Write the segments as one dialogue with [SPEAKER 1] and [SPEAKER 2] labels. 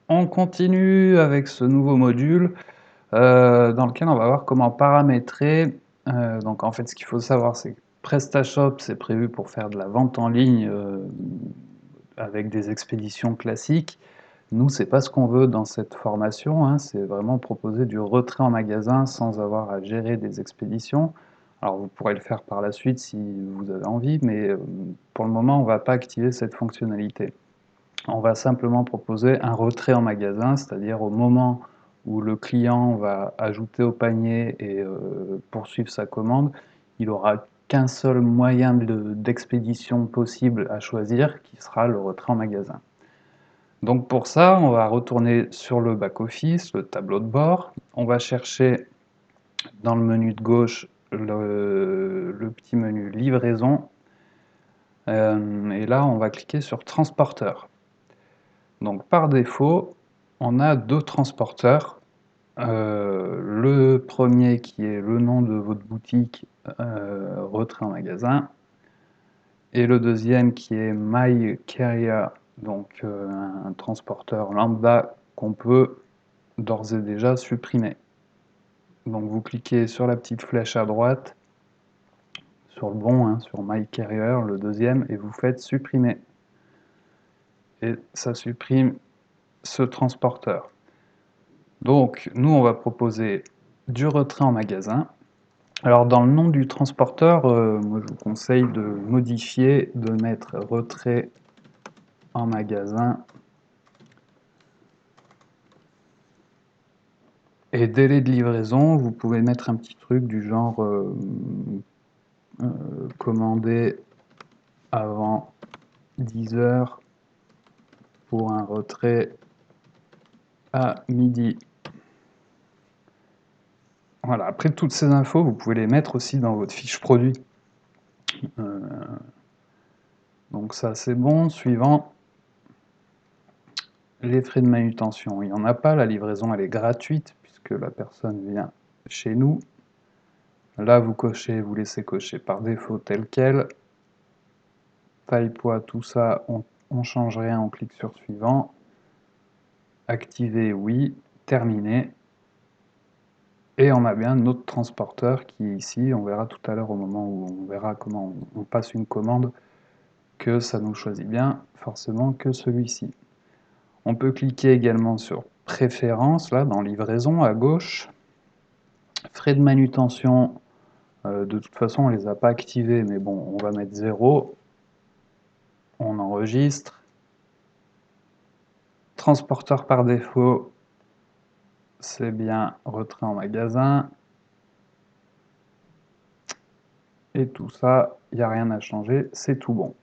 [SPEAKER 1] On continue avec ce nouveau module, dans lequel on va voir comment paramétrer, donc en fait ce qu'il faut savoir c'est que PrestaShop c'est prévu pour faire de la vente en ligne, avec des expéditions classiques. Nous c'est pas ce qu'on veut dans cette formation, hein, c'est vraiment proposer du retrait en magasin sans avoir à gérer des expéditions. Alors vous pourrez le faire par la suite si vous avez envie, mais pour le moment on ne va pas activer cette fonctionnalité. On va simplement proposer un retrait en magasin, c'est-à-dire au moment où le client va ajouter au panier et poursuivre sa commande, il n'aura qu'un seul moyen d'expédition possible à choisir, qui sera le retrait en magasin. Donc pour ça, on va retourner sur le back-office, le tableau de bord. On va chercher dans le menu de gauche le petit menu livraison. Et là, on va cliquer sur transporteur. Donc par défaut, on a deux transporteurs. Le premier qui est le nom de votre boutique, retrait en magasin, et le deuxième qui est My Carrier, donc un transporteur lambda qu'on peut d'ores et déjà supprimer. Donc vous cliquez sur la petite flèche à droite, sur le bon, hein, sur My Carrier, le deuxième, et vous faites supprimer. Et ça supprime ce transporteur. Donc, nous, on va proposer du retrait en magasin. Alors, dans le nom du transporteur, moi, je vous conseille de modifier, de mettre retrait en magasin. Et délai de livraison, vous pouvez mettre un petit truc du genre commander avant 10 heures pour un retrait à midi. Voilà, après toutes ces infos, vous pouvez les mettre aussi dans votre fiche produit. Donc ça c'est bon. Suivant, les frais de manutention. Il n'y en a pas, la livraison elle est gratuite puisque la personne vient chez nous. Là vous cochez, vous laissez cocher par défaut tel quel. Taille, poids, tout ça, on change rien, on clique sur suivant. Activer, oui. Terminé. Et on a bien notre transporteur qui est ici. On verra tout à l'heure au moment où on verra comment on passe une commande que ça nous choisit bien forcément que celui-ci. On peut cliquer également sur préférences, là, dans livraison, à gauche. Frais de manutention, de toute façon, on ne les a pas activés, mais bon, on va mettre 0. On enregistre. Transporteur par défaut, c'est bien retrait en magasin. Et tout ça, il n'y a rien à changer, c'est tout bon.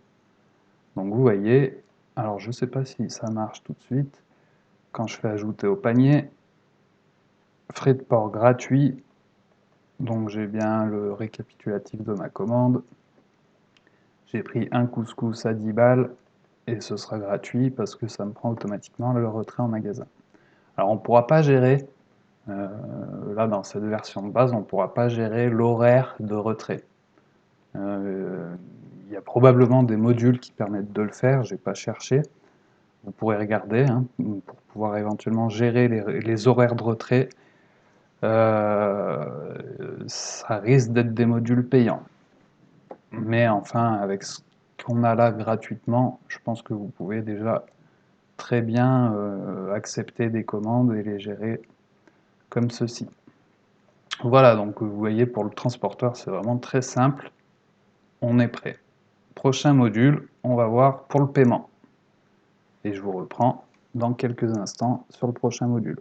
[SPEAKER 1] Donc vous voyez, alors je ne sais pas si ça marche tout de suite, quand je fais ajouter au panier, frais de port gratuit, donc j'ai bien le récapitulatif de ma commande, j'ai pris un couscous à 10 balles, et ce sera gratuit parce que ça me prend automatiquement le retrait en magasin. Alors on ne pourra pas gérer, là dans cette version de base, on ne pourra pas gérer l'horaire de retrait. Il y a probablement des modules qui permettent de le faire, je n'ai pas cherché. Vous pourrez regarder hein, pour pouvoir éventuellement gérer les horaires de retrait. Ça risque d'être des modules payants. Mais enfin, avec ce qu'on a là gratuitement, je pense que vous pouvez déjà très bien accepter des commandes et les gérer comme ceci. Voilà, donc vous voyez pour le transporteur, c'est vraiment très simple. On est prêt. Prochain module, on va voir pour le paiement. Et je vous reprends dans quelques instants sur le prochain module.